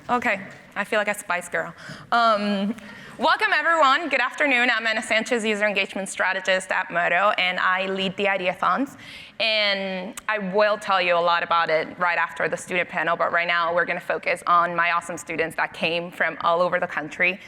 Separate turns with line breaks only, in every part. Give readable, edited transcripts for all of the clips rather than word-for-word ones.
Okay, I feel like a Spice Girl. Welcome everyone, good afternoon. I'm Anna Sanchez, User Engagement Strategist at Modo, and I lead the Ideathons. And I will tell you a lot about it right after the student panel, but right now we're gonna focus on my awesome students that came from all over the country.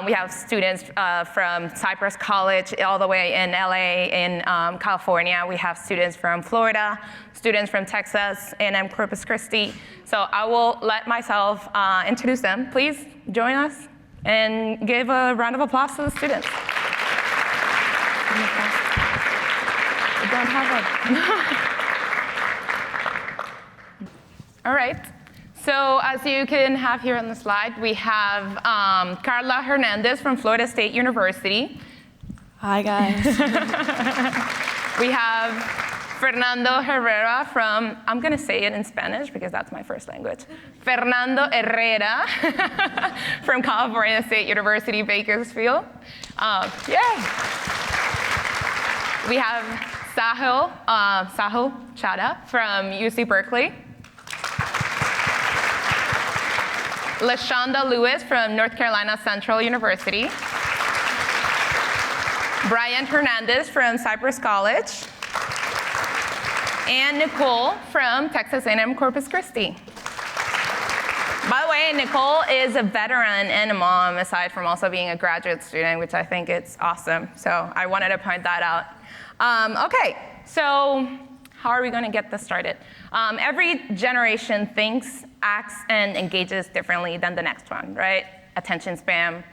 We have students from Cypress College all the way in LA, in California. We have students from Florida, students from Texas, and Corpus Christi. So I will let myself introduce them. Please join us and give a round of applause to the students. We don't have one. All right. So as you can have here on the slide, we have Karla Hernandez from Florida State University.
Hi, guys.
We have Fernando Herrera from, I'm going to say it in Spanish because that's my first language, Fernando Herrera from California State University, Bakersfield. Yay! We have Saahil Chadha from UC Berkeley. Lashonda Lewis from North Carolina Central University. Bryant Hernandez from Cypress College. And Nicole from Texas A&M Corpus Christi. By the way, Nicole is a veteran and a mom, aside from also being a graduate student, which I think is awesome. So I wanted to point that out. Okay, so how are we going to get this started? Every generation thinks, acts, and engages differently than the next one, right? Attention span,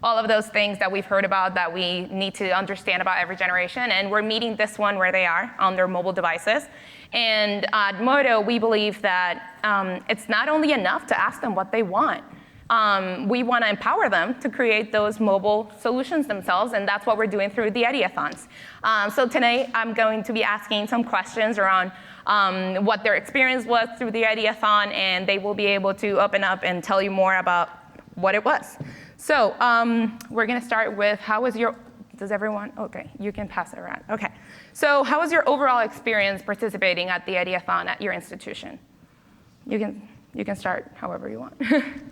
all of those things that we've heard about that we need to understand about every generation, and we're meeting this one where they are on their mobile devices. And at Modo, we believe that it's not only enough to ask them what they want. We want to empower them to create those mobile solutions themselves, and that's what we're doing through the Ideathons. So tonight, I'm going to be asking some questions around what their experience was through the Ideathon, and they will be able to open up and tell you more about what it was. So we're going to start with how was your, does everyone, okay, you can pass it around. Okay, so how was your overall experience participating at the Ideathon at your institution? You can start however you want.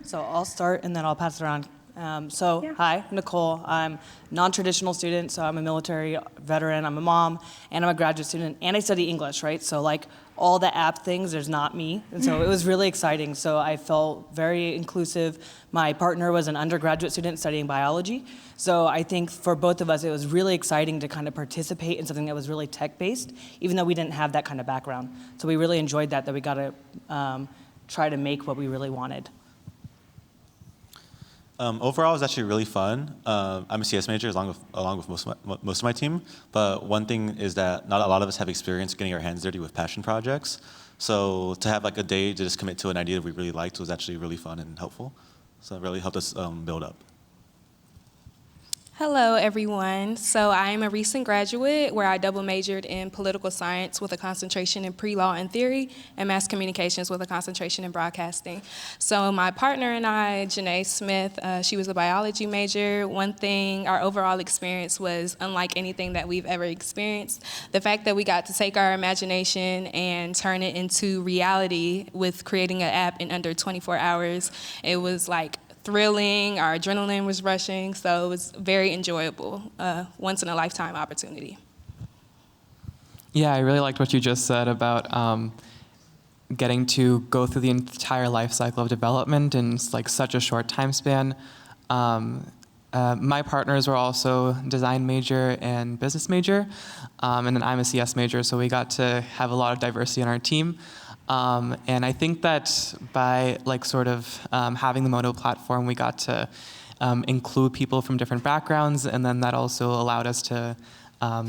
So I'll start and then I'll pass it around. Hi, Nicole. I'm a non-traditional student, so I'm a military veteran, I'm a mom, and I'm a graduate student, and I study English, right? So like all the app things, there's not me. And so it was really exciting. So I felt very inclusive. My partner was an undergraduate student studying biology. So I think for both of us, it was really exciting to kind of participate in something that was really tech-based, even though we didn't have that kind of background. So we really enjoyed that we got to try to make what we really wanted.
Overall, it was actually really fun. I'm a CS major along with most of my team, but one thing is that not a lot of us have experience getting our hands dirty with passion projects. So to have like a day to just commit to an idea we really liked was actually really fun and helpful. So it really helped us build up.
Hello, everyone. So I am a recent graduate where I double majored in political science with a concentration in pre-law and theory and mass communications with a concentration in broadcasting. So my partner and I, Janae Smith, she was a biology major. One thing, our overall experience was unlike anything that we've ever experienced. The fact that we got to take our imagination and turn it into reality with creating an app in under 24 hours, it was like thrilling, our adrenaline was rushing, so it was very enjoyable, once in a lifetime opportunity.
Yeah, I really liked what you just said about getting to go through the entire life cycle of development in like such a short time span. My partners were also design major and business major, and then I'm a CS major, so we got to have a lot of diversity on our team. And I think that by like sort of having the Modo platform, we got to include people from different backgrounds, and then that also allowed us to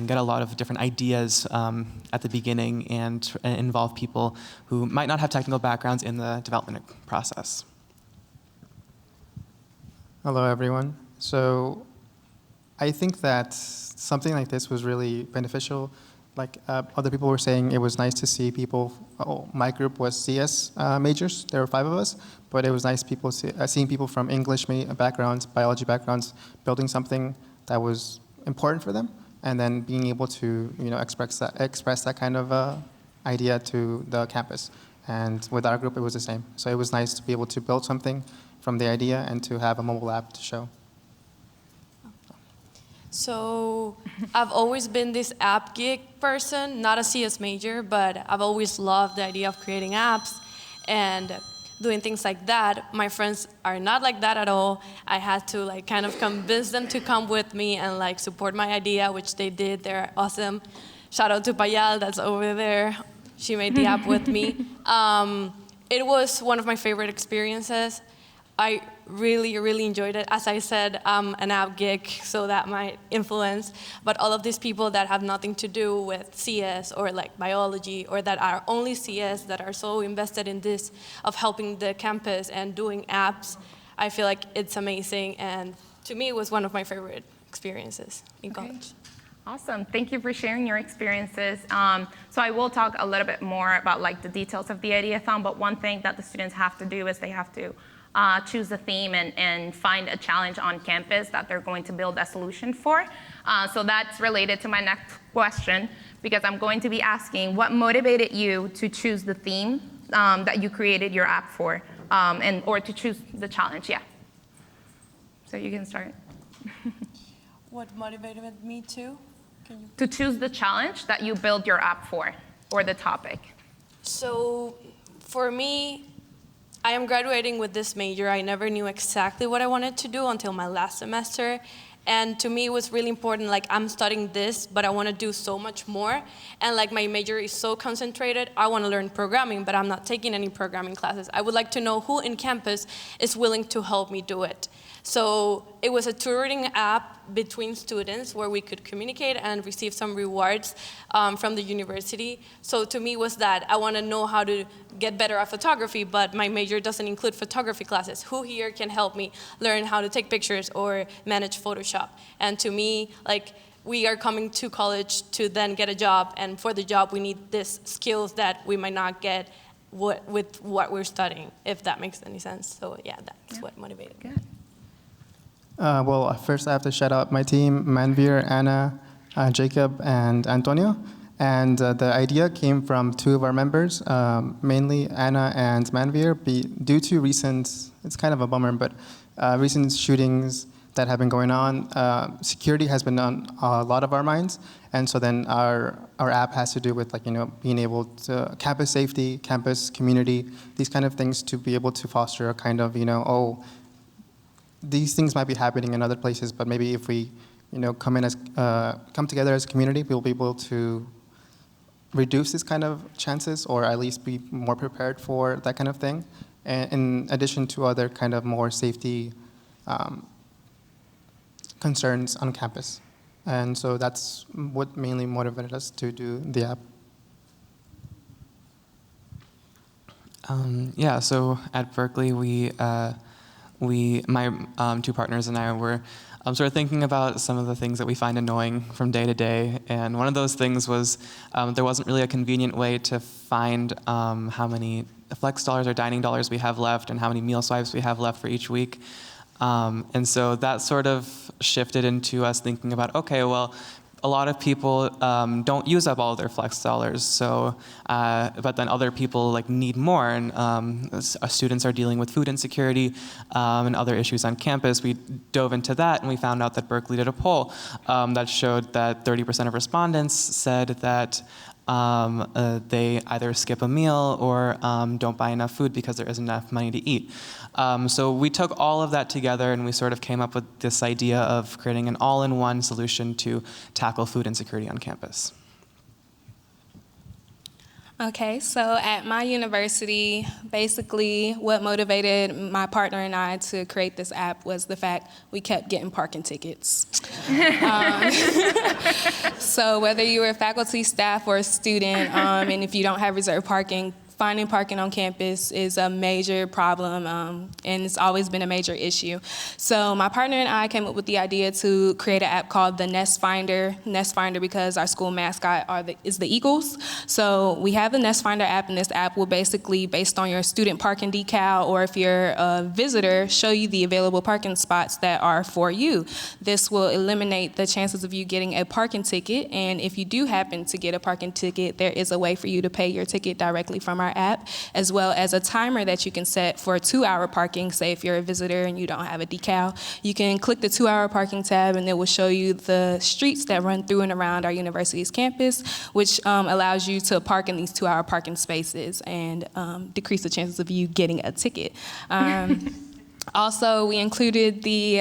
get a lot of different ideas at the beginning and involve people who might not have technical backgrounds in the development process.
Hello, everyone. So I think that something like this was really beneficial. Like other people were saying, it was nice to see people. My group was CS majors. There were 5 of us, but it was nice seeing people from English backgrounds, biology backgrounds, building something that was important for them, and then being able to express that kind of idea to the campus. And with our group, it was the same. So it was nice to be able to build something from the idea and to have a mobile app to show.
So I've always been this app geek person, not a CS major, but I've always loved the idea of creating apps and doing things like that. My friends are not like that at all. I had to like kind of convince them to come with me and like support my idea, which they did. They're awesome. Shout out to Payal, that's over there. She made the app with me. It was one of my favorite experiences. I really, really enjoyed it. As I said, I'm an app geek, so that might influence. But all of these people that have nothing to do with CS or like biology, or that are only CS, that are so invested in this, of helping the campus and doing apps, I feel like it's amazing. And to me, it was one of my favorite experiences in college.
Awesome. Thank you for sharing your experiences. So I will talk a little bit more about like the details of the ideathon, but one thing that the students have to do is they have to choose a theme and find a challenge on campus that they're going to build a solution for. So that's related to my next question, because I'm going to be asking what motivated you to choose the theme that you created your app for, or to choose the challenge, yeah. So you can start.
What motivated me to?
To choose the challenge that you build your app for, or the topic.
So for me, I am graduating with this major. I never knew exactly what I wanted to do until my last semester. And to me, it was really important, like I'm studying this, but I want to do so much more. And like my major is so concentrated, I want to learn programming, but I'm not taking any programming classes. I would like to know who in campus is willing to help me do it. So it was a tutoring app between students where we could communicate and receive some rewards from the university. So to me was that I want to know how to get better at photography, but my major doesn't include photography classes. Who here can help me learn how to take pictures or manage Photoshop? And to me, like, we are coming to college to then get a job, and for the job we need these skills that we might not get with what we're studying, if that makes any sense. So yeah, that's what motivated me.
Good.
Well, first I have to shout out my team, Manveer, Anna, Jacob, and Antonio. And the idea came from two of our members, mainly Anna and Manveer, due to recent, it's kind of a bummer, but recent shootings that have been going on. Security has been on a lot of our minds. And so then our app has to do with, like, being able to, campus safety, campus community, these kind of things, to be able to foster a kind of, these things might be happening in other places, but maybe if we, come together as a community, we'll be able to reduce this kind of chances, or at least be more prepared for that kind of thing, and in addition to other kind of more safety concerns on campus. And so that's what mainly motivated us to do the app.
Yeah, so at Berkeley, my two partners and I were sort of thinking about some of the things that we find annoying from day to day. And one of those things was there wasn't really a convenient way to find how many flex dollars or dining dollars we have left and how many meal swipes we have left for each week. And so that sort of shifted into us thinking about, okay, well, a lot of people don't use up all of their flex dollars, so but then other people need more, and students are dealing with food insecurity and other issues on campus. We dove into that, and we found out that Berkeley did a poll that showed that 30% of respondents said that they either skip a meal or don't buy enough food because there isn't enough money to eat. So we took all of that together, and we sort of came up with this idea of creating an all-in-one solution to tackle food insecurity on campus.
Okay, so at my university, basically what motivated my partner and I to create this app was the fact we kept getting parking tickets. So whether you were a faculty, staff, or a student, and if you don't have reserved parking, finding parking on campus is a major problem, and it's always been a major issue. So my partner and I came up with the idea to create an app called the Nest Finder. Nest Finder because our school mascot is the Eagles. So we have the Nest Finder app, and this app will basically, based on your student parking decal, or if you're a visitor, show you the available parking spots that are for you. This will eliminate the chances of you getting a parking ticket, and if you do happen to get a parking ticket, there is a way for you to pay your ticket directly from our our app, as well as a timer that you can set for 2-hour parking. Say if you're a visitor and you don't have a decal, you can click the 2-hour parking tab and it will show you the streets that run through and around our university's campus, which allows you to park in these 2-hour parking spaces and decrease the chances of you getting a ticket. Also, we included the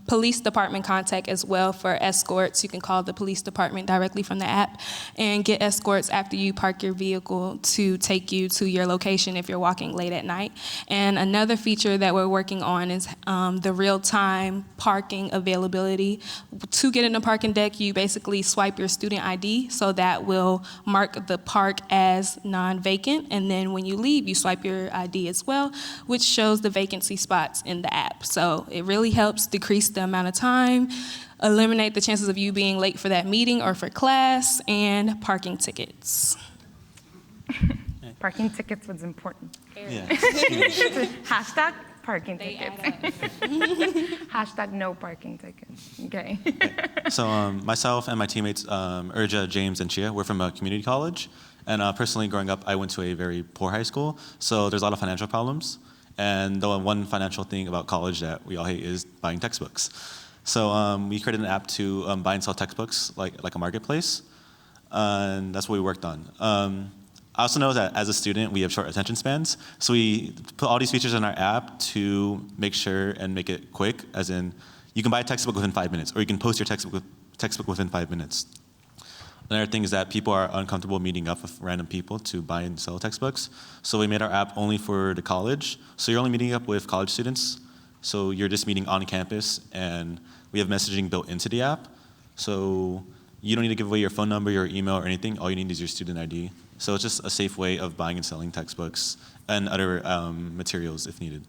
police department contact as well for escorts. You can call the police department directly from the app and get escorts after you park your vehicle to take you to your location if you're walking late at night. And another feature that we're working on is the real-time parking availability. To get in a parking deck, you basically swipe your student ID, so that will mark the park as non-vacant. And then when you leave, you swipe your ID as well, which shows the vacancy spots in the app. So it really helps decrease the amount of time, eliminate the chances of you being late for that meeting or for class, and parking tickets.
Parking tickets was important.
Yeah.
Hashtag parking tickets. Hashtag no parking tickets. Okay.
So myself and my teammates, Urja, James, and Chia, we're from a community college. And personally, growing up, I went to a very poor high school, so there's a lot of financial problems. And the one financial thing about college that we all hate is buying textbooks. So we created an app to buy and sell textbooks like a marketplace, and that's what we worked on. I also know that as a student, we have short attention spans, so we put all these features in our app to make sure and make it quick, as in you can buy a textbook within 5 minutes, or you can post your textbook within 5 minutes. Another thing is that people are uncomfortable meeting up with random people to buy and sell textbooks. So we made our app only for the college. So you're only meeting up with college students. So you're just meeting on campus, and we have messaging built into the app. So you don't need to give away your phone number, your email, or anything. All you need is your student ID. So it's just a safe way of buying and selling textbooks and other materials if needed.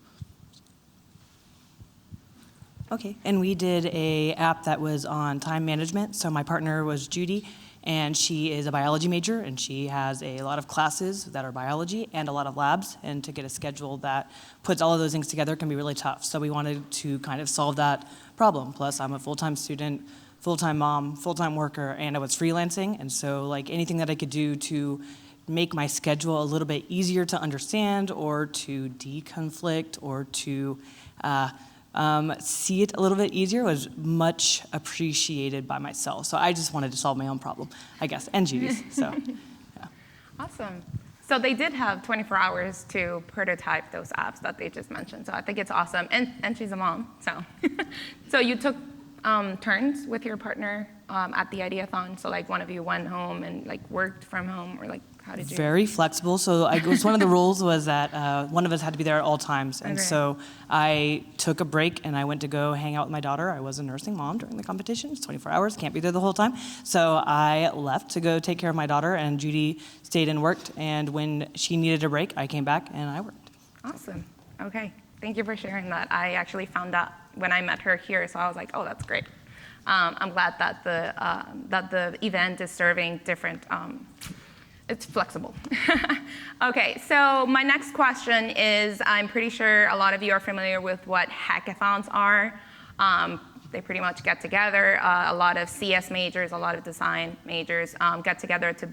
Okay, and we did a app that was on time management. So my partner was Judy, and she is a biology major, and she has a lot of classes that are biology and a lot of labs, and to get a schedule that puts all of those things together can be really tough. So we wanted to kind of solve that problem. Plus, I'm a full-time student, full-time mom, full-time worker, and I was freelancing, and so like anything that I could do to make my schedule a little bit easier to understand, or to deconflict, or to see it a little bit easier was much appreciated by myself. So I just wanted to solve my own problem, I guess, and Judy's. So, yeah.
Awesome. So they did have 24 hours to prototype those apps that they just mentioned. So I think it's awesome. And she's a mom, so. So you took turns with your partner at the Ideathon. So like one of you went home and like worked from home, or like how did you?
Very flexible. So it was one of the rules was that one of us had to be there at all times. And so I took a break and I went to go hang out with my daughter. I was a nursing mom during the competition. It's 24 hours, can't be there the whole time. So I left to go take care of my daughter, and Judy stayed and worked. And when she needed a break, I came back and I worked.
Awesome. Okay. Thank you for sharing that. I actually found out when I met her here, so I was like, oh, that's great. I'm glad that the event is serving different. It's flexible. Okay, so my next question is, I'm pretty sure a lot of you are familiar with what hackathons are. They pretty much get together. A lot of CS majors, a lot of design majors get together to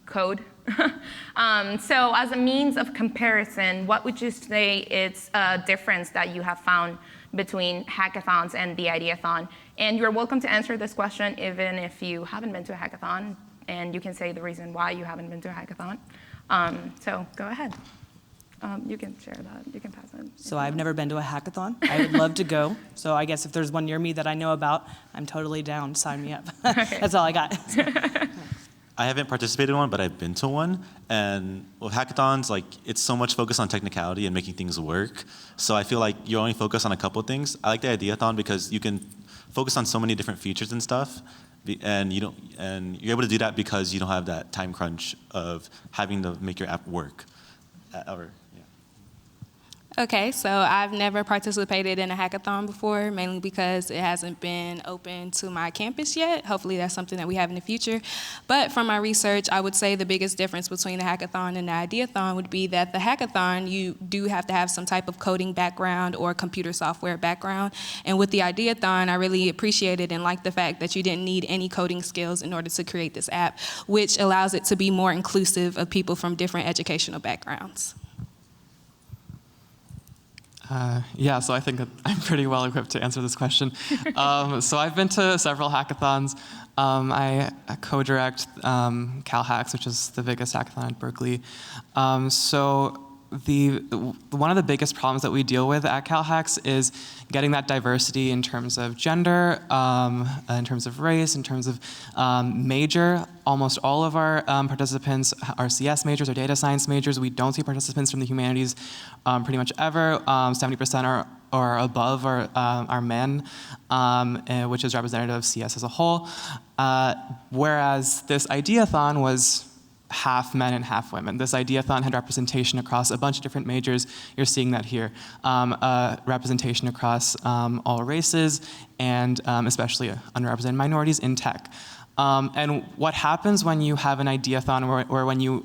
code. So as a means of comparison, what would you say is a difference that you have found between hackathons and the Ideathon? And you're welcome to answer this question even if you haven't been to a hackathon, and you can say the reason why you haven't been to a hackathon. So go ahead. You can share that. You can pass it.
So I've never been to a hackathon. I would love to go. So I guess if there's one near me that I know about, I'm totally down. Sign me up.
Okay.
That's all I got.
I haven't participated in one, but I've been to one. And with hackathons, like, it's so much focus on technicality and making things work. So I feel like you only focus on a couple things. I like the Ideathon because you can focus on so many different features and stuff, and you're able to do that because you don't have that time crunch of having to make your app work.
Okay, so I've never participated in a hackathon before, mainly because it hasn't been open to my campus yet. Hopefully that's something that we have in the future. But from my research, I would say the biggest difference between the hackathon and the ideathon would be that the hackathon, you do have to have some type of coding background or computer software background. And with the ideathon, I really appreciated and liked the fact that you didn't need any coding skills in order to create this app, which allows it to be more inclusive of people from different educational backgrounds.
Yeah, so I think that I'm pretty well equipped to answer this question. So I've been to several hackathons. I co-direct CalHacks, which is the biggest hackathon at Berkeley. So one of the biggest problems that we deal with at CalHacks is getting that diversity in terms of gender, in terms of race, in terms of major. Almost all of our participants are CS majors or data science majors. We don't see participants from the humanities pretty much ever. 70% or above are men, which is representative of CS as a whole. Whereas this ideathon was half men and half women. This ideathon had representation across a bunch of different majors. You're seeing that here. Representation across all races and especially underrepresented minorities in tech. And what happens when you have an ideathon or when you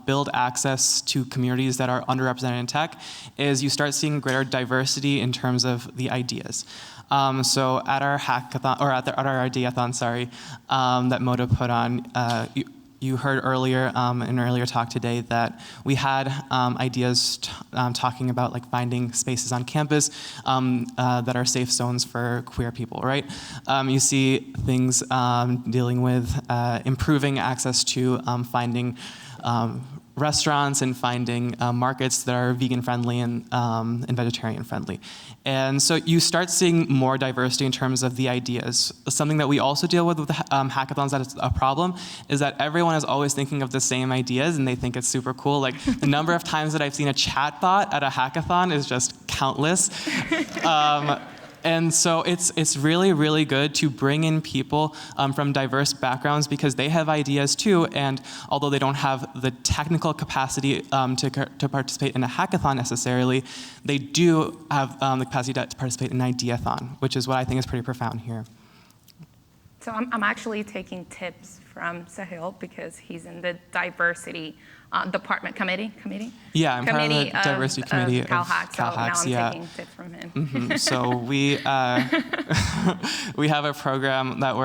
build access to communities that are underrepresented in tech is you start seeing greater diversity in terms of the ideas. So at our hackathon, or at our ideathon, sorry, that Modo put on, you heard earlier in an earlier talk today that we had ideas talking about like finding spaces on campus that are safe zones for queer people, right? You see things dealing with improving access to finding restaurants and finding markets that are vegan friendly and vegetarian friendly. And so you start seeing more diversity in terms of the ideas. Something that we also deal with hackathons that is a problem is that everyone is always thinking of the same ideas and they think it's super cool. Like the number of times that I've seen a chatbot at a hackathon is just countless. And so it's really, really good to bring in people from diverse backgrounds because they have ideas too, and although they don't have the technical capacity to participate in a hackathon necessarily, they do have the capacity to participate in an ideathon, which is what I think is pretty profound here.
So I'm actually taking tips from Saahil because he's in the diversity department committee?
Yeah, I'm part of the diversity committee of
CalHacks, so
CalHacks,
now
yeah.
I'm taking tips from him.
Mm-hmm. So we have a program that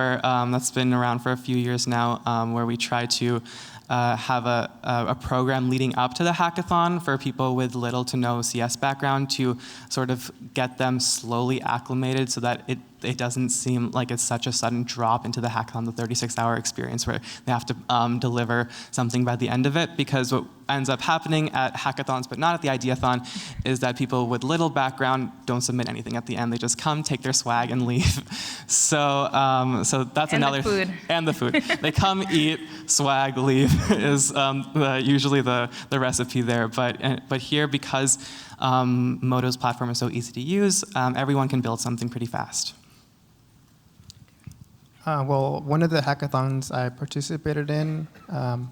that's been around for a few years now, where we try to have a program leading up to the hackathon for people with little to no CS background to sort of get them slowly acclimated so that it doesn't seem like it's such a sudden drop into the hackathon, the 36-hour experience where they have to deliver something by the end of it. Because what ends up happening at hackathons, but not at the ideathon, is that people with little background don't submit anything at the end. They just come, take their swag, and leave. So that's
and
another.
The food.
And the food. They come, eat, swag, leave is usually the recipe there. But here, because Modo's platform is so easy to use, everyone can build something pretty fast.
Well, one of the hackathons I participated in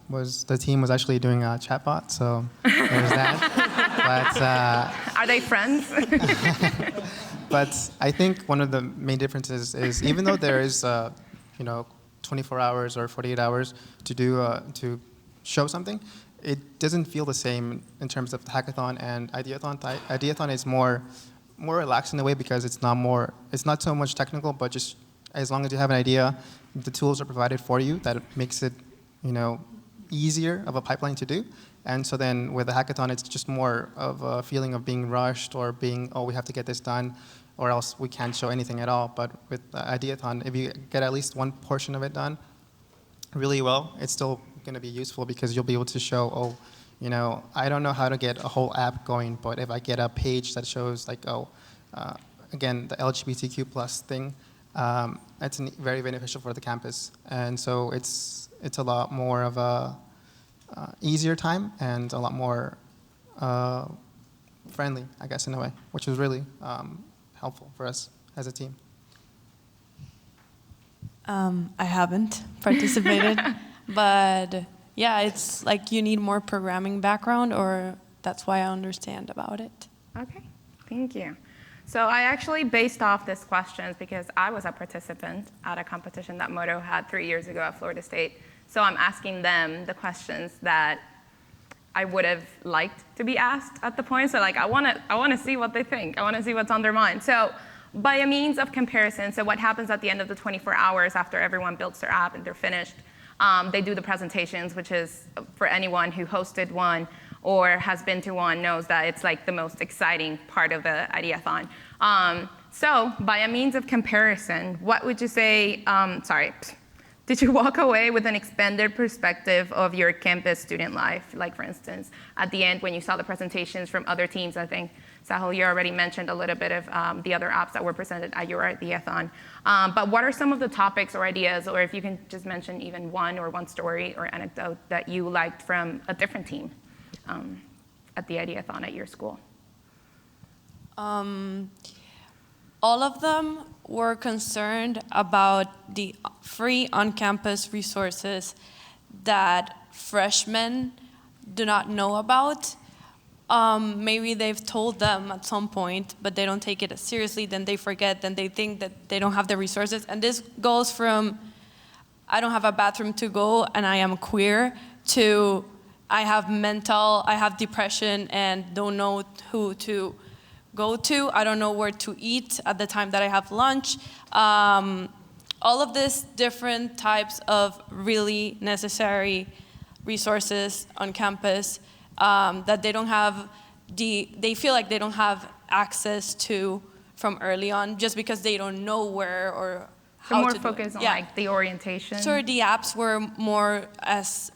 was the team was actually doing a chatbot, so there's that. But
are they friends?
But I think one of the main differences is even though there is 24 hours or 48 hours to show something, it doesn't feel the same in terms of the hackathon and ideathon. Ideathon is more relaxed in a way because it's not so much technical, but just as long as you have an idea, the tools are provided for you. That makes it, easier of a pipeline to do. And so then with the hackathon, it's just more of a feeling of being rushed or we have to get this done, or else we can't show anything at all. But with the ideathon, if you get at least one portion of it done really well, it's still going to be useful because you'll be able to show, I don't know how to get a whole app going, but if I get a page that shows again, the LGBTQ plus thing, it's very beneficial for the campus. And so it's a lot more of a easier time and a lot more friendly, I guess, in a way, which was really helpful for us as a team.
I haven't participated, but yeah, it's like you need more programming background, or that's why I understand about it.
Okay, thank you. So I actually based off this questions because I was a participant at a competition that Modo had 3 years ago at Florida State. So I'm asking them the questions that I would have liked to be asked at the point. So like I want to see what they think. I want to see what's on their mind. So by a means of comparison, so what happens at the end of the 24 hours after everyone builds their app and they're finished, they do the presentations, which is for anyone who hosted one or has been to one knows that it's like the most exciting part of the Ideathon. So by a means of comparison, what would you say, did you walk away with an expanded perspective of your campus student life? Like for instance, at the end when you saw the presentations from other teams, I think, Saahil, you already mentioned a little bit of the other apps that were presented at your Ideathon. But what are some of the topics or ideas, or if you can just mention even one story or anecdote that you liked from a different team at the Ideathon at your school?
All of them were concerned about the free on-campus resources that freshmen do not know about. Maybe they've told them at some point, but they don't take it as seriously, then they forget, then they think that they don't have the resources. And this goes from, I don't have a bathroom to go and I am queer, to I have depression and don't know who to go to. I don't know where to eat at the time that I have lunch. All of these different types of really necessary resources on campus that they feel like they don't have access to from early on just because they don't know where or how
more
to
focus
do
on
it.
like the orientation.
So the apps were more as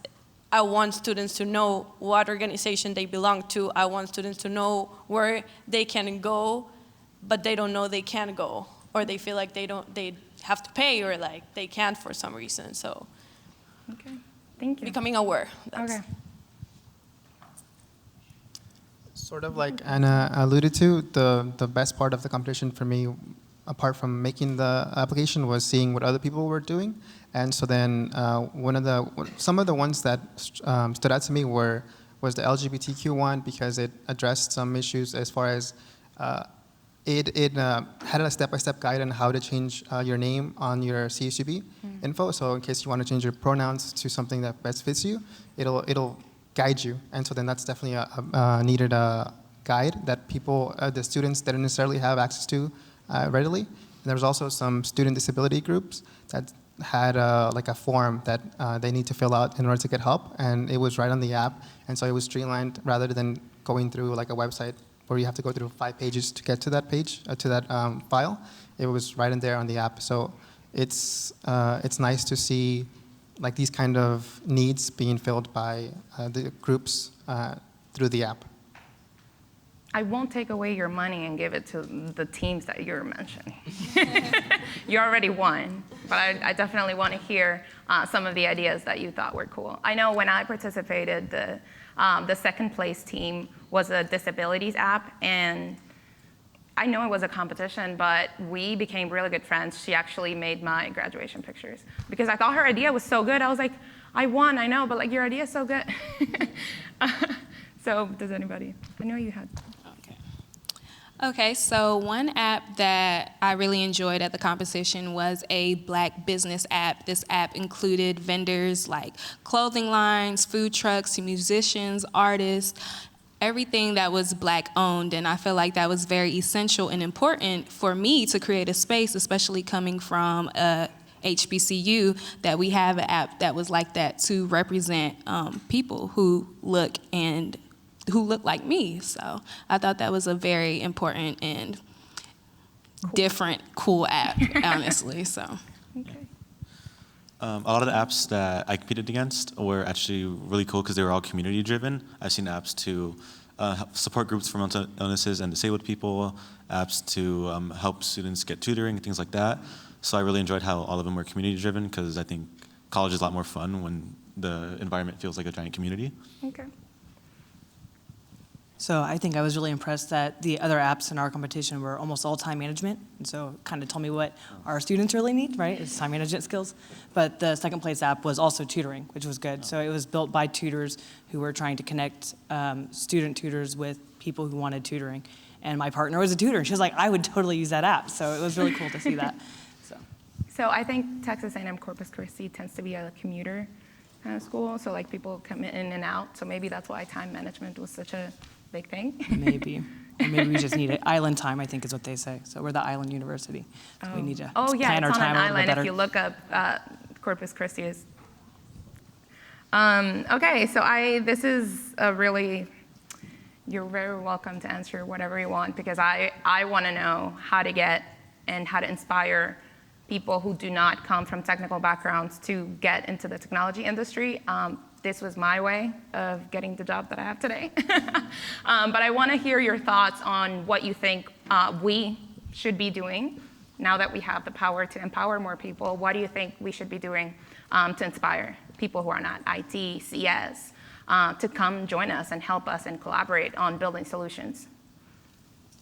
I want students to know what organization they belong to. I want students to know where they can go, but they don't know they can go, or they feel like they have to pay, or like they can't for some reason. So,
okay, thank you.
Becoming aware.
Okay.
Sort of like Anna alluded to, the best part of the competition for me, apart from making the application, was seeing what other people were doing. And so then some of the ones that stood out to me was the LGBTQ one, because it addressed some issues as far as it had a step-by-step guide on how to change your name on your CSUB info. So in case you want to change your pronouns to something that best fits you, it'll guide you. And so then that's definitely a needed guide that people, the students didn't necessarily have access to readily. And there was also some student disability groups that had like a form that they need to fill out in order to get help, and it was right on the app, and so it was streamlined rather than going through like a website where you have to go through 5 pages to get to that page, to that file. It was right in there on the app. So it's nice to see like these kind of needs being filled by the groups through the app.
I won't take away your money and give it to the teams that you're mentioning. You already won, but I definitely want to hear some of the ideas that you thought were cool. I know when I participated, the second place team was a disabilities app, and I know it was a competition, but we became really good friends. She actually made my graduation pictures because I thought her idea was so good. I was like, I won, I know, but like your idea is so good. So does anybody? I know you had.
Okay, so one app that I really enjoyed at the competition was a Black business app. This app included vendors like clothing lines, food trucks, musicians, artists, everything that was Black owned. And I feel like that was very essential and important for me to create a space, especially coming from a HBCU, that we have an app that was like that to represent people who look like me. So I thought that was a very important and different, cool app, honestly. So.
Okay.
A lot of the apps that I competed against were actually really cool because they were all community driven. I've seen apps to support groups for mental illnesses and disabled people, apps to help students get tutoring and things like that. So I really enjoyed how all of them were community driven, because I think college is a lot more fun when the environment feels like a giant community.
Okay.
So I think I was really impressed that the other apps in our competition were almost all time management. And so it kind of told me what our students really need, right? It's time management skills. But the second place app was also tutoring, which was good. So it was built by tutors who were trying to connect student tutors with people who wanted tutoring. And my partner was a tutor. She was like, I would totally use that app. So it was really cool to see that.
So I think Texas A&M Corpus Christi tends to be a commuter kind of school. So like people come in and out. So maybe that's why time management was such a big thing.
Maybe. And maybe we just need it. Island time, I think is what they say. So we're the island university. So we need to plan our time a little bit
on an island.
better.
If you look up Corpus Christi is. Okay, so this is a really, you're very welcome to answer whatever you want, because I want to know how to get and how to inspire people who do not come from technical backgrounds to get into the technology industry. This was my way of getting the job that I have today. But I want to hear your thoughts on what you think we should be doing now that we have the power to empower more people. What do you think we should be doing to inspire people who are not IT, CS, to come join us and help us and collaborate on building solutions?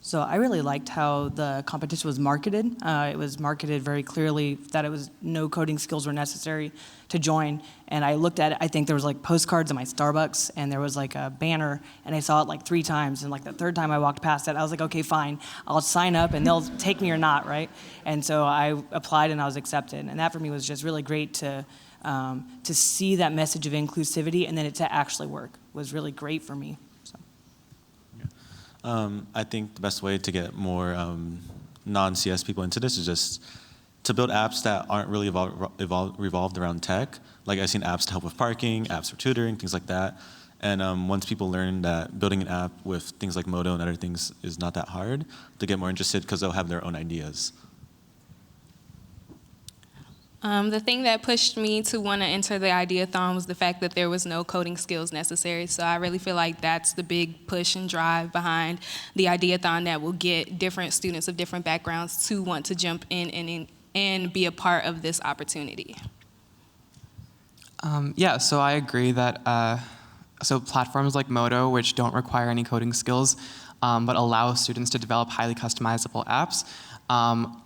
So I really liked how the competition was marketed. It was marketed very clearly that it was no coding skills were necessary to join. And I looked at it, I think there was like postcards in my Starbucks, and there was like a banner, and I saw it like 3 times. And like the 3rd time I walked past it, I was like, okay, fine, I'll sign up and they'll take me or not, right? And so I applied and I was accepted. And that for me was just really great to see that message of inclusivity, and then it to actually work was really great for me.
I think the best way to get more non-CS people into this is just to build apps that aren't really revolved around tech. Like I've seen apps to help with parking, apps for tutoring, things like that. And once people learn that building an app with things like Modo and other things is not that hard, they get more interested because they'll have their own ideas.
The thing that pushed me to want to enter the Ideathon was the fact that there was no coding skills necessary. So I really feel like that's the big push and drive behind the Ideathon that will get different students of different backgrounds to want to jump in and be a part of this opportunity.
Yeah, so I agree that so platforms like Modo, which don't require any coding skills, but allow students to develop highly customizable apps,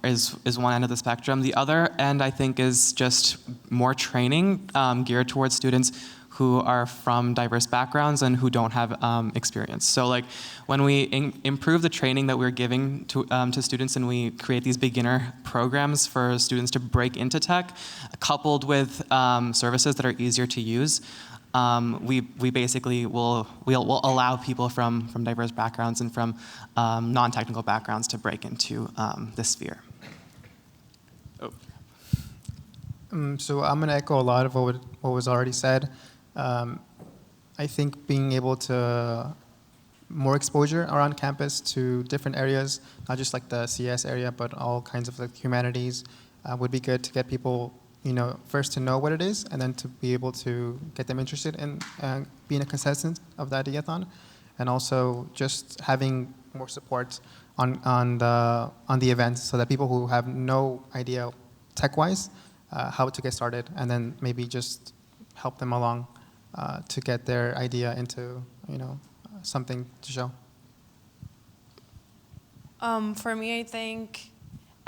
is one end of the spectrum. The other end, I think, is just more training geared towards students who are from diverse backgrounds and who don't have experience. So like when we improve the training that we're giving to students, and we create these beginner programs for students to break into tech, coupled with services that are easier to use, we basically will allow people from diverse backgrounds and from non-technical backgrounds to break into this sphere.
So I'm going to echo a lot of what was already said. I think being able to more exposure around campus to different areas, not just like the CS area, but all kinds of like humanities, would be good to get people, first to know what it is, and then to be able to get them interested in being a contestant of the Ideathon, and also just having more support on the events, so that people who have no idea tech-wise how to get started, and then maybe just help them along to get their idea into something to show.
For me, I think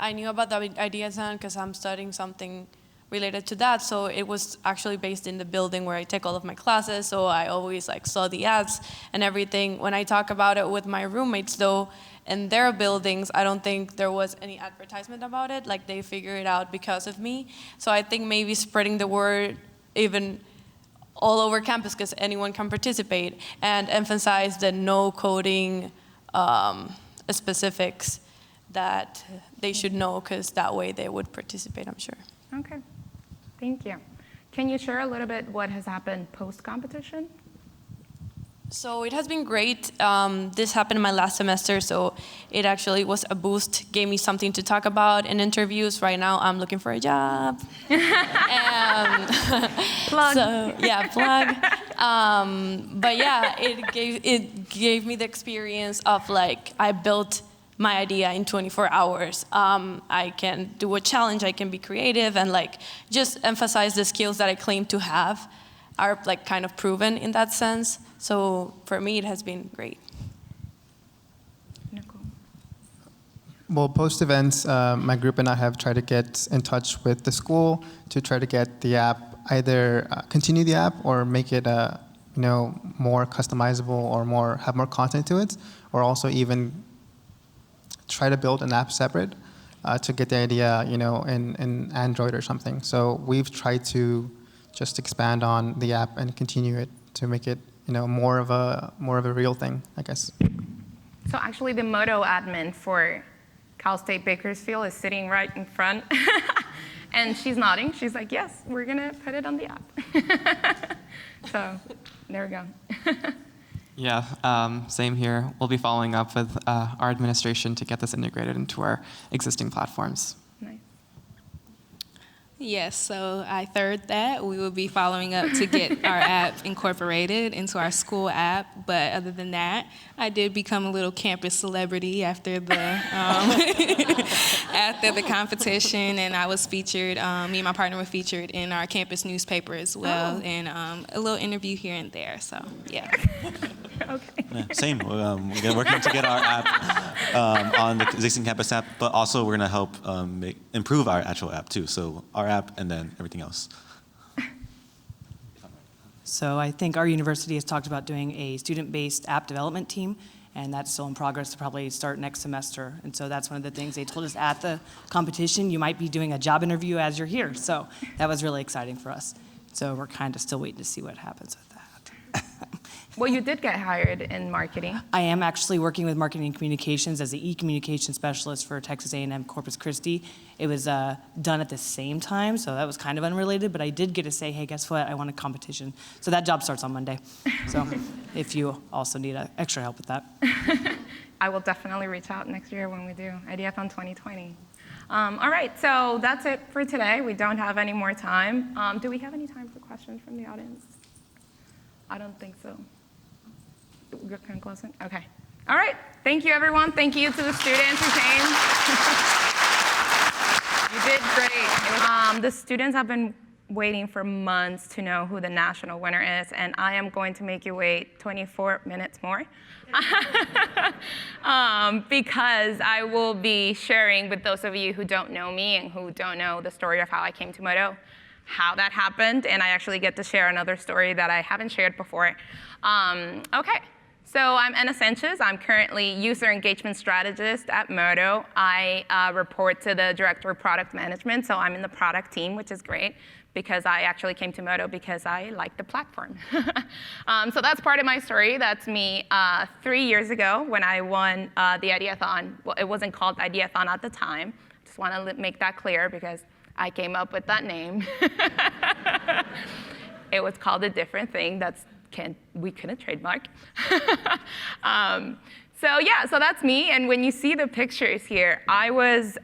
I knew about the Ideathon because I'm studying something related to that. So it was actually based in the building where I take all of my classes. So I always saw the ads and everything. When I talk about it with my roommates, though, in their buildings, I don't think there was any advertisement about it. Like they figured it out because of me. So I think maybe spreading the word even all over campus, because anyone can participate, and emphasize the no coding specifics that they should know, because that way they would participate, I'm sure.
Okay, thank you. Can you share a little bit what has happened post-competition?
So it has been great. This happened in my last semester, so it actually was a boost, gave me something to talk about in interviews. Right now, I'm looking for a job.
Plug.
So, yeah, plug. But yeah, it gave me the experience of I built my idea in 24 hours. I can do a challenge, I can be creative, and just emphasize the skills that I claim to have are kind of proven in that sense. So for me, it has been great.
Nicole.
Well, post-events, my group and I have tried to get in touch with the school to try to get the app, either continue the app or make it more customizable or have more content to it, or also even try to build an app separate to get the idea, in Android or something. So we've tried to just expand on the app and continue it to make it, more of a real thing, I guess.
So actually, the Modo admin for Cal State Bakersfield is sitting right in front, and she's nodding. She's like, yes, we're going to put it on the app. So there we go.
Yeah, same here. We'll be following up with our administration to get this integrated into our existing platforms.
Nice.
Yes, so I third that. We will be following up to get our app incorporated into our school app. But other than that, I did become a little campus celebrity after the after the competition, and I was featured. Me and my partner were featured in our campus newspaper as well, and a little interview here and there. So yeah.
Okay.
Yeah, same. We're working to get our app on the existing campus app, but also we're going to help improve our actual app too. So our app and then everything else.
So I think our university has talked about doing a student-based app development team, and that's still in progress to probably start next semester. And so that's one of the things they told us at the competition. You might be doing a job interview as you're here. So that was really exciting for us. So we're kind of still waiting to see what happens with that.
Well, you did get hired in marketing.
I am actually working with marketing and communications as the e-communication specialist for Texas A&M Corpus Christi. It was done at the same time, so that was kind of unrelated, but I did get to say, hey, guess what? I won a competition. So that job starts on Monday. So if you also need extra help with that.
I will definitely reach out next year when we do Ideathon 2020. All right, so that's it for today. We don't have any more time. Do we have any time for questions from the audience? I don't think so. We're kind of closing? Okay. All right. Thank you, everyone. Thank you to the students who came. You did great. The students have been waiting for months to know who the national winner is, and I am going to make you wait 24 minutes more because I will be sharing with those of you who don't know me and who don't know the story of how I came to Modo, how that happened, and I actually get to share another story that I haven't shared before. Okay. So I'm Anna Sanchez. I'm currently user engagement strategist at Modo. I report to the director of product management, so I'm in the product team, which is great because I actually came to Modo because I like the platform. So that's part of my story. That's me 3 years ago when I won the Ideathon. Well, it wasn't called Ideathon at the time. Just want to make that clear because I came up with that name. It was called a different thing. We couldn't trademark. So that's me. And when you see the pictures here, I was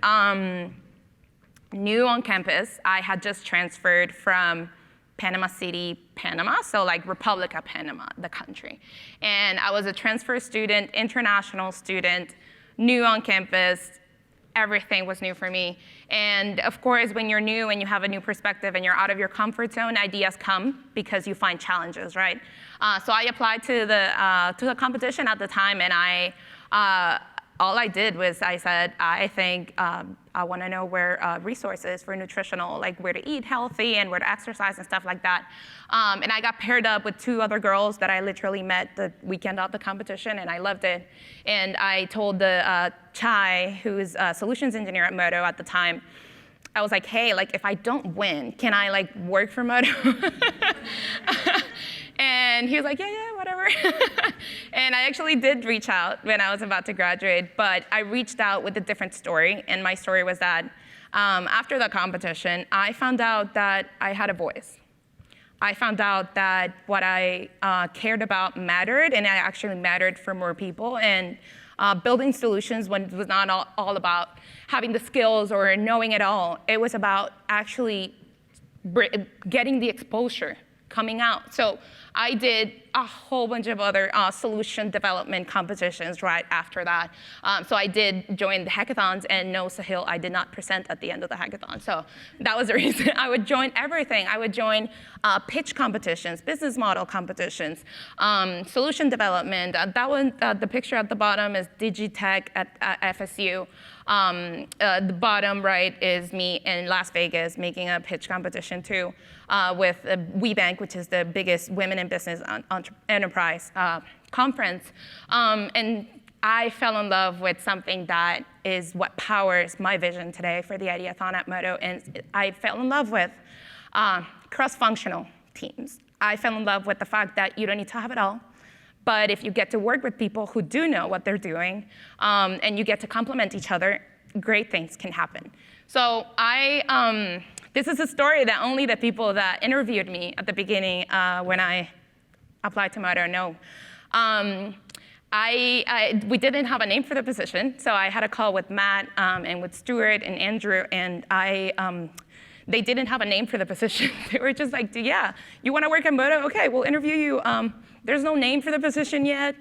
new on campus. I had just transferred from Panama City, Panama, so like Republic of Panama, the country. And I was a transfer student, international student, new on campus. Everything was new for me. And of course, when you're new and you have a new perspective and you're out of your comfort zone, ideas come because you find challenges, right? So I applied to the competition at the time, and all I did was I said, I think I want to know where resources for nutritional, like where to eat healthy and where to exercise and stuff like that. And I got paired up with 2 other girls that I literally met the weekend of the competition, and I loved it. And I told the Chai, who's a solutions engineer at Modo at the time, I was like, hey, like if I don't win, can I like work for Modo? And he was like, yeah, whatever. And I actually did reach out when I was about to graduate, but I reached out with a different story. And my story was that after the competition, I found out that I had a voice. I found out that what I cared about mattered, and I actually mattered for more people. And building solutions when it was not all about having the skills or knowing it all. It was about actually getting the exposure, coming out. So I did a whole bunch of other solution development competitions right after that. So I did join the hackathons, and no, Saahil, I did not present at the end of the hackathon. So that was the reason. I would join everything. I would join pitch competitions, business model competitions, solution development. That one, the picture at the bottom is Digitech at FSU. The bottom right is me in Las Vegas making a pitch competition too with WeBank, which is the biggest women in business enterprise conference. And I fell in love with something that is what powers my vision today for the Ideathon at Modo, and I fell in love with cross-functional teams. I fell in love with the fact that you don't need to have it all, but if you get to work with people who do know what they're doing, and you get to complement each other, great things can happen. So this is a story that only the people that interviewed me at the beginning when I applied to Modo know. We didn't have a name for the position, so I had a call with Matt and with Stuart and Andrew, and they didn't have a name for the position. They were just like, yeah, you want to work at Modo? Okay, we'll interview you. There's no name for the position yet.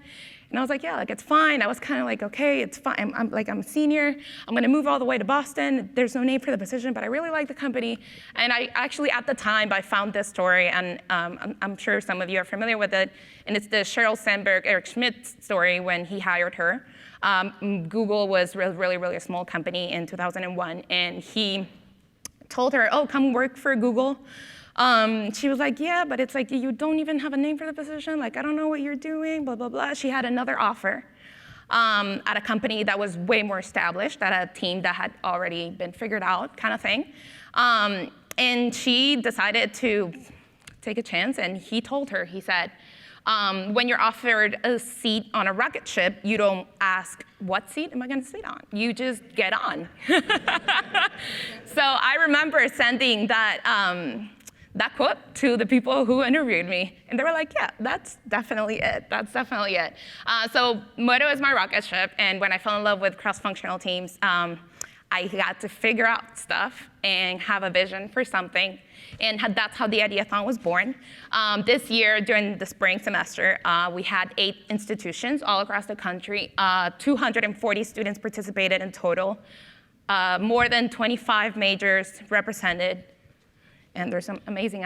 And I was like, yeah, like it's fine. I was kind of like, okay, it's fine. I'm a senior. I'm going to move all the way to Boston. There's no name for the position, but I really like the company. And I actually, at the time, I found this story, and I'm sure some of you are familiar with it. And it's the Sheryl Sandberg, Eric Schmidt story when he hired her. Google was really a small company in 2001, and he told her, oh, come work for Google. She was like, yeah, but it's like, you don't even have a name for the position. Like, I don't know what you're doing, blah, blah, blah. She had another offer at a company that was way more established, at a team that had already been figured out kind of thing. And she decided to take a chance, and he told her, he said, when you're offered a seat on a rocket ship, you don't ask, what seat am I going to sit on? You just get on. So I remember sending that quote to the people who interviewed me. And they were like, yeah, that's definitely it. That's definitely it. So Modo is my rocket ship. And when I fell in love with cross-functional teams, I got to figure out stuff and have a vision for something. And that's how the Ideathon was born. This year, during the spring semester, we had 8 institutions all across the country. 240 students participated in total. More than 25 majors represented. And there's some amazing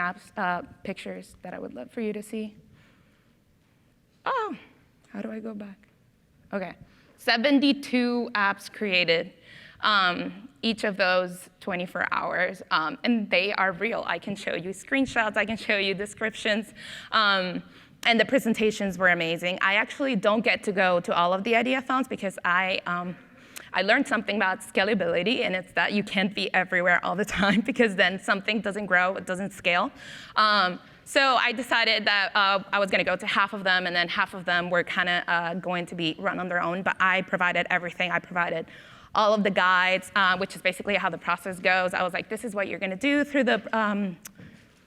pictures that I would love for you to see. Oh, how do I go back? Okay, 72 apps created, each of those 24 hours, and they are real. I can show you screenshots, I can show you descriptions, and the presentations were amazing. I actually don't get to go to all of the Ideathons because I learned something about scalability, and it's that you can't be everywhere all the time because then something doesn't grow, it doesn't scale. So I decided that I was going to go to half of them, and then half of them were kind of going to be run on their own, but I provided everything. I provided all of the guides, which is basically how the process goes. I was like, this is what you're going to do through the,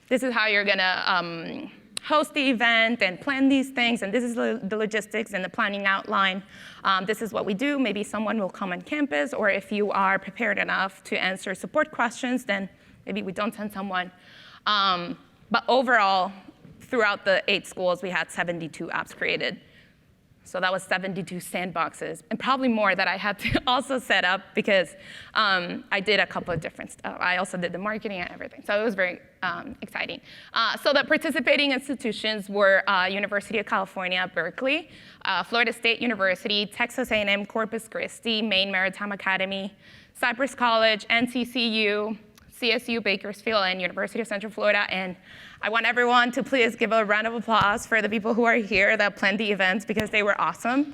this is how you're going to host the event and plan these things, and this is the logistics and the planning outline. This is what we do. Maybe someone will come on campus, or if you are prepared enough to answer support questions, then maybe we don't send someone. But overall, throughout the 8 schools, we had 72 apps created. So that was 72 sandboxes, and probably more that I had to also set up because I did a couple of different stuff. I also did the marketing and everything, so it was very exciting. So the participating institutions were University of California, Berkeley, Florida State University, Texas A&M Corpus Christi, Maine Maritime Academy, Cypress College, NCCU, CSU Bakersfield, and University of Central Florida. And I want everyone to please give a round of applause for the people who are here that planned the events because they were awesome.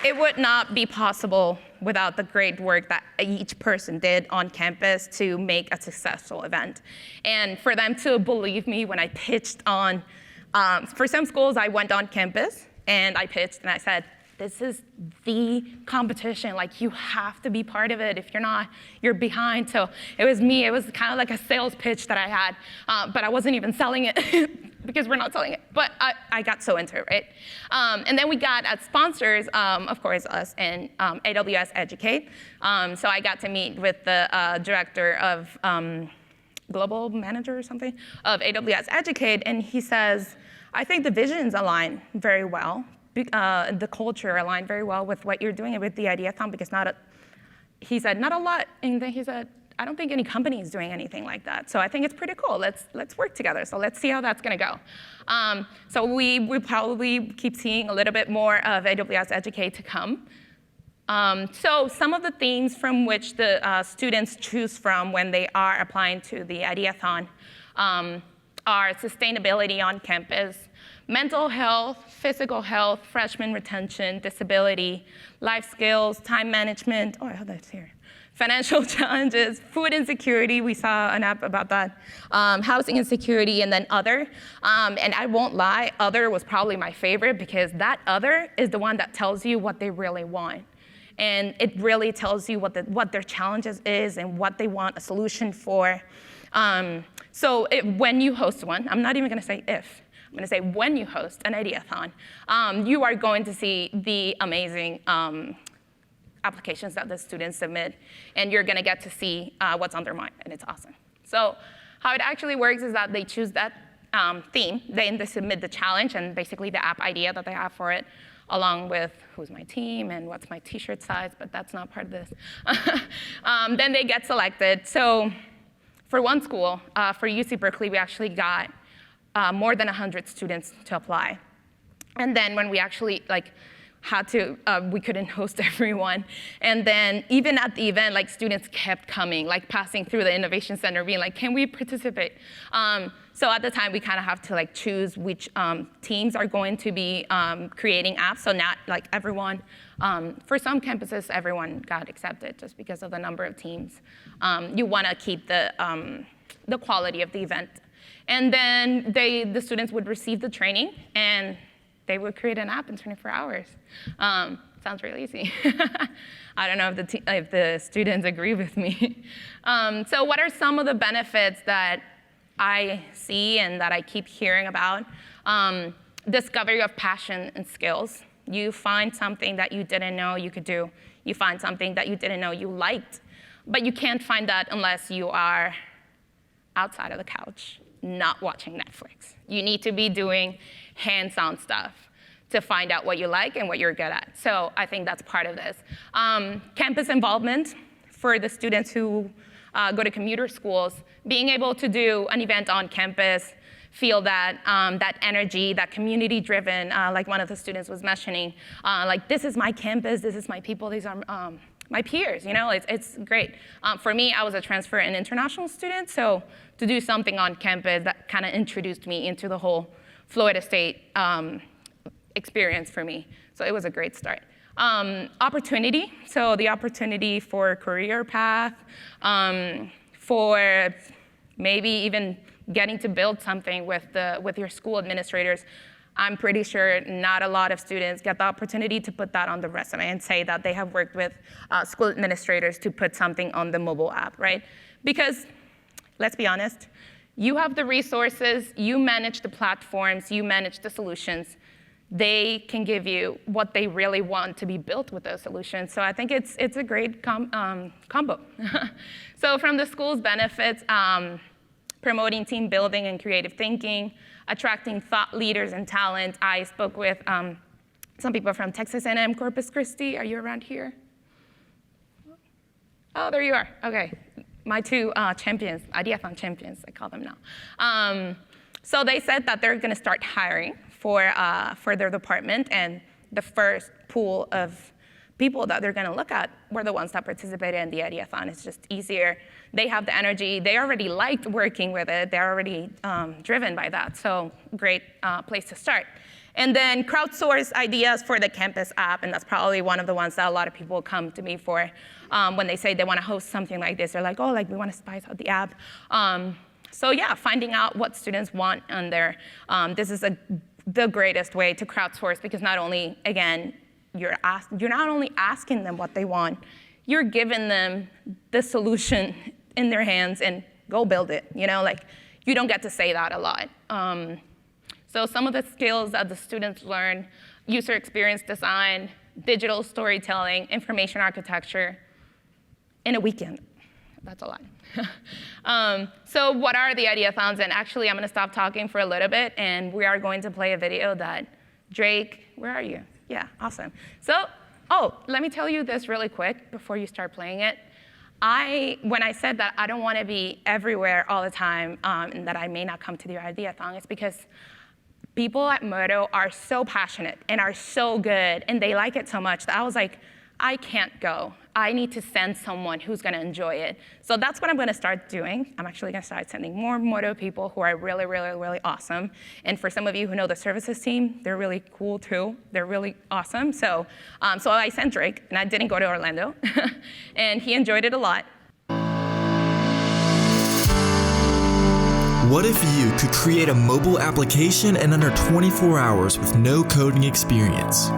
It would not be possible without the great work that each person did on campus to make a successful event. And for them to believe me when I pitched on, for some schools I went on campus and I pitched and I said, this is the competition. Like, you have to be part of it. If you're not, you're behind. So it was me. It was kind of like a sales pitch that I had, but I wasn't even selling it because we're not selling it. But I got so into it, right? And then we got as sponsors, of course, us and AWS Educate. So I got to meet with the director of global manager or something of AWS Educate, and he says, I think the visions align very well. The culture aligned very well with what you're doing with the Ideathon because he said, not a lot. And then he said, I don't think any company is doing anything like that. So I think it's pretty cool. Let's work together. So let's see how that's going to go. So we probably keep seeing a little bit more of AWS Educate to come. So some of the themes from which the students choose from when they are applying to the Ideathon are sustainability on campus, mental health, physical health, freshman retention, disability, life skills, time management, oh, I have that here. Financial challenges, food insecurity, we saw an app about that, housing insecurity, and then other. And I won't lie, other was probably my favorite because that other is the one that tells you what they really want. And it really tells you what their challenges is and what they want a solution for. So when you host one, I'm not even gonna say if, I'm gonna say when you host an ideathon, you are going to see the amazing applications that the students submit, and you're gonna get to see what's on their mind, and it's awesome. So how it actually works is that they choose that theme, then they submit the challenge and basically the app idea that they have for it, along with who's my team and what's my t-shirt size, but that's not part of this. Then they get selected. So for one school, for UC Berkeley, we actually got more than 100 students to apply. And then when we actually had to, we couldn't host everyone. And then even at the event, students kept coming, passing through the Innovation Center, being like, can we participate? So at the time, we kind of have to choose which teams are going to be creating apps. So not everyone, for some campuses, everyone got accepted just because of the number of teams. You want to keep the quality of the event. And then the students would receive the training, and they would create an app in 24 hours. Sounds really easy. I don't know if the students agree with me. So what are some of the benefits that I see and that I keep hearing about? Discovery of passion and skills. You find something that you didn't know you could do. You find something that you didn't know you liked. But you can't find that unless you are outside of the couch, not watching Netflix. You need to be doing hands-on stuff to find out what you like and what you're good at. So I think that's part of this. Campus involvement for the students who go to commuter schools, being able to do an event on campus, feel that that energy, that community-driven, like one of the students was mentioning, this is my campus, this is my people, these are my peers, it's great. For me, I was a transfer and international student, so to do something on campus, that kind of introduced me into the whole Florida State experience for me. So it was a great start. Opportunity, so the opportunity for career path, for maybe even getting to build something with your school administrators. I'm pretty sure not a lot of students get the opportunity to put that on the resume and say that they have worked with school administrators to put something on the mobile app, right? Because let's be honest, you have the resources, you manage the platforms, you manage the solutions. They can give you what they really want to be built with those solutions. So I think it's a great combo. So from the school's benefits, promoting team building and creative thinking, attracting thought leaders and talent. I spoke with some people from Texas A&M Corpus Christi. Are you around here? Oh, there you are. Okay. My two champions, ideathon champions, I call them now. So they said that they're going to start hiring for their department, and the first pool of people that they're going to look at were the ones that participated in the ideathon. It's just easier. They have the energy. They already liked working with it. They're already driven by that. So great place to start. And then crowdsource ideas for the campus app, and that's probably one of the ones that a lot of people come to me for when they say they want to host something like this. They're like, oh, we want to spice out the app. So yeah, finding out what students want on there. This is the greatest way to crowdsource, because not only, again, you're not only asking them what they want, you're giving them the solution in their hands and go build it. You don't get to say that a lot. So some of the skills that the students learn: user experience design, digital storytelling, information architecture, in a weekend. That's a lot. So what are the ideathons? And actually, I'm going to stop talking for a little bit, and we are going to play a video that Drake, where are you? Yeah, awesome. So, let me tell you this really quick before you start playing it. When I said that I don't want to be everywhere all the time, and that I may not come to the ideathon, it's because people at Modo are so passionate and are so good, and they like it so much that I was like, I can't go. I need to send someone who's gonna enjoy it. So that's what I'm gonna start doing. I'm actually gonna start sending more Modo people who are really, really, really awesome. And for some of you who know the services team, they're really cool too. They're really awesome. So I sent Drake, and I didn't go to Orlando, and he enjoyed it a lot.
What if you could create a mobile application in under 24 hours with no coding experience?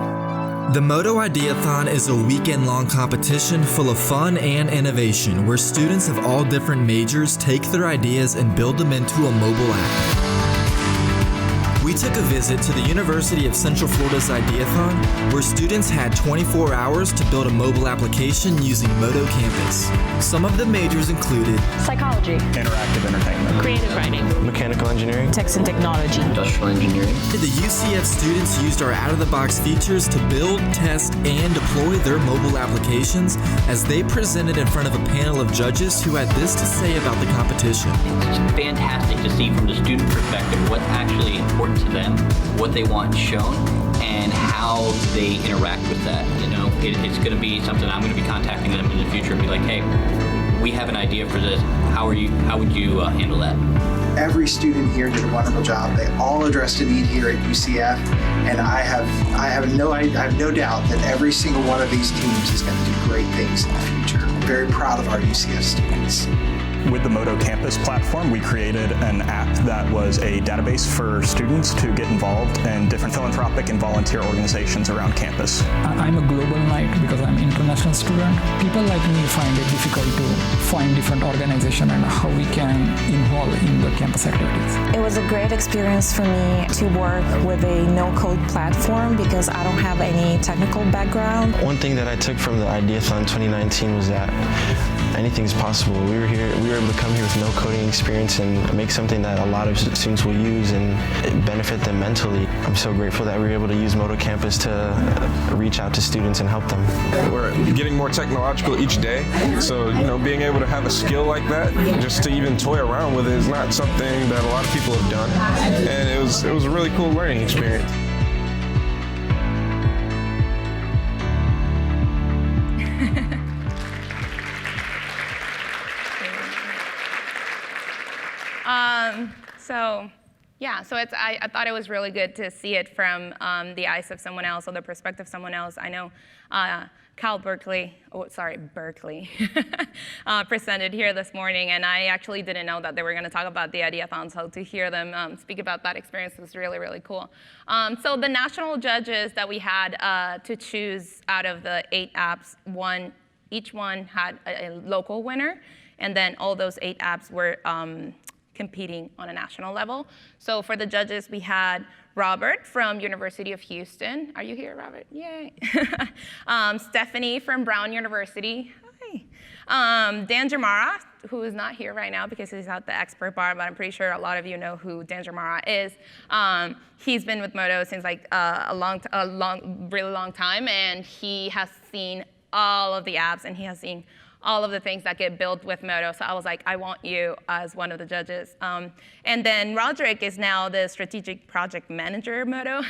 The Modo Ideathon is a weekend-long competition full of fun and innovation where students of all different majors take their ideas and build them into a mobile app. We took a visit to the University of Central Florida's Ideathon, where students had 24 hours to build a mobile application using Modo Campus. Some of the majors included
psychology,
interactive entertainment,
creative writing,
mechanical engineering,
text and technology,
industrial engineering.
The UCF students used our out-of-the-box features to build, test, and deploy their mobile applications as they presented in front of a panel of judges who had this to say about the competition.
It's fantastic to see from the student perspective what's actually important to them, what they want shown, and how they interact with that. You know, it's going to be something I'm going to be contacting them in the future and be like, hey, we have an idea for this. How would you handle that?
Every student here did a wonderful job. They all addressed a need here at UCF, and I have no doubt that every single one of these teams is going to do great things in the future. I'm very proud of our UCF students.
With the Modo Campus platform, we created an app that was a database for students to get involved in different philanthropic and volunteer organizations around campus.
I'm a global knight because I'm an international student. People like me find it difficult to find different organizations and how we can involve in the campus activities.
It was a great experience for me to work with a no-code platform because I don't have any technical background.
One thing that I took from the Ideathon 2019 was that anything's possible. We were able to come here with no coding experience and make something that a lot of students will use and benefit them mentally. I'm so grateful that we were able to use Modo Campus to reach out to students and help them.
We're getting more technological each day, so being able to have a skill like that, just to even toy around with it, is not something that a lot of people have done, and it was a really cool learning experience.
I thought it was really good to see it from the eyes of someone else or the perspective of someone else. I know Berkeley presented here this morning, and I actually didn't know that they were going to talk about the Ideathon, so to hear them speak about that experience was really, really cool. So the national judges that we had to choose out of the 8 apps, each one had a local winner, and then all those 8 apps were competing on a national level. So for the judges, we had Robert from University of Houston. Are you here, Robert? Yay. Stephanie from Brown University. Hi. Dan Jamara, who is not here right now because he's at the expert bar, but I'm pretty sure a lot of you know who Dan Jamara is. He's been with Modo since like really long time, and he has seen all of the apps, and he has seen all of the things that get built with Modo. So I was like, I want you as one of the judges. And then Roderick is now the strategic project manager of Modo.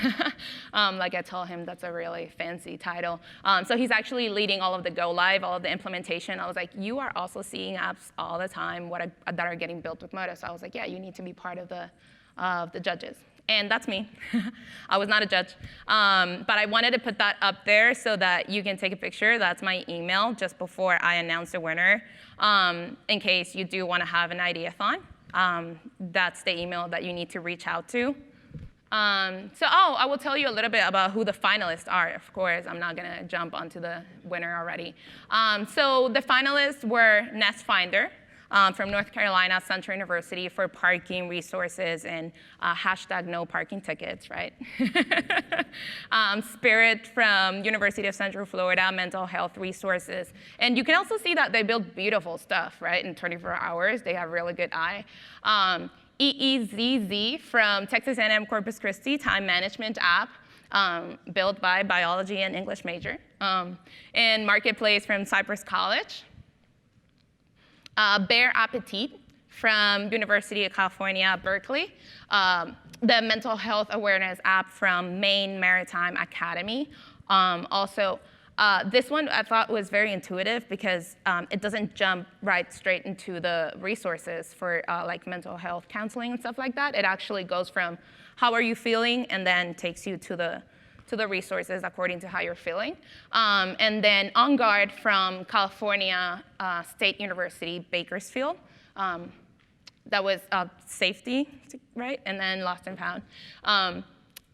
Like I told him, that's a really fancy title. So he's actually leading all of the go live, all of the implementation. I was like, you are also seeing apps all the time that are getting built with Modo. So I was like, yeah, you need to be part of the judges. And that's me. I was not a judge. But I wanted to put that up there so that you can take a picture. That's my email just before I announce the winner, in case you do want to have an ideathon. That's the email that you need to reach out to. I will tell you a little bit about who the finalists are. Of course, I'm not going to jump onto the winner already. So the finalists were Nest Finder, from North Carolina Central University for parking resources and hashtag no parking tickets, right? Spirit from University of Central Florida, mental health resources. And you can also see that they build beautiful stuff, right? In 24 hours, they have really good eye. EEZZ from Texas A&M Corpus Christi, time management app. Built by biology and English major. And Marketplace from Cypress College. Bear Appetit from University of California, Berkeley. The mental health awareness app from Maine Maritime Academy. Also, This one I thought was very intuitive because it doesn't jump right straight into the resources for like mental health counseling and stuff like that. It actually goes from how are you feeling and then takes you to the resources according to how you're feeling. And then On Guard from California State University, Bakersfield. That was safety, right? And then Lost and Found.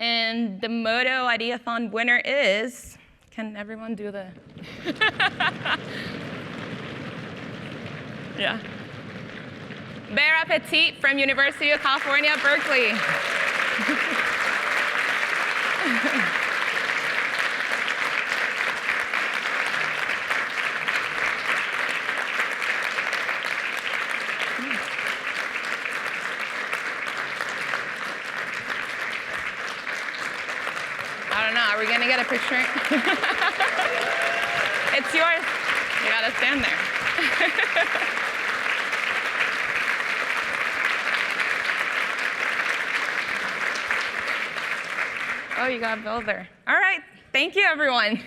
And the Modo Ideathon winner is, can everyone do the? Yeah. Bear Appetit from University of California, Berkeley. I don't know, are we gonna get a picture? It's yours. You gotta stand there. Oh, you got Bill there. All right, thank you, everyone.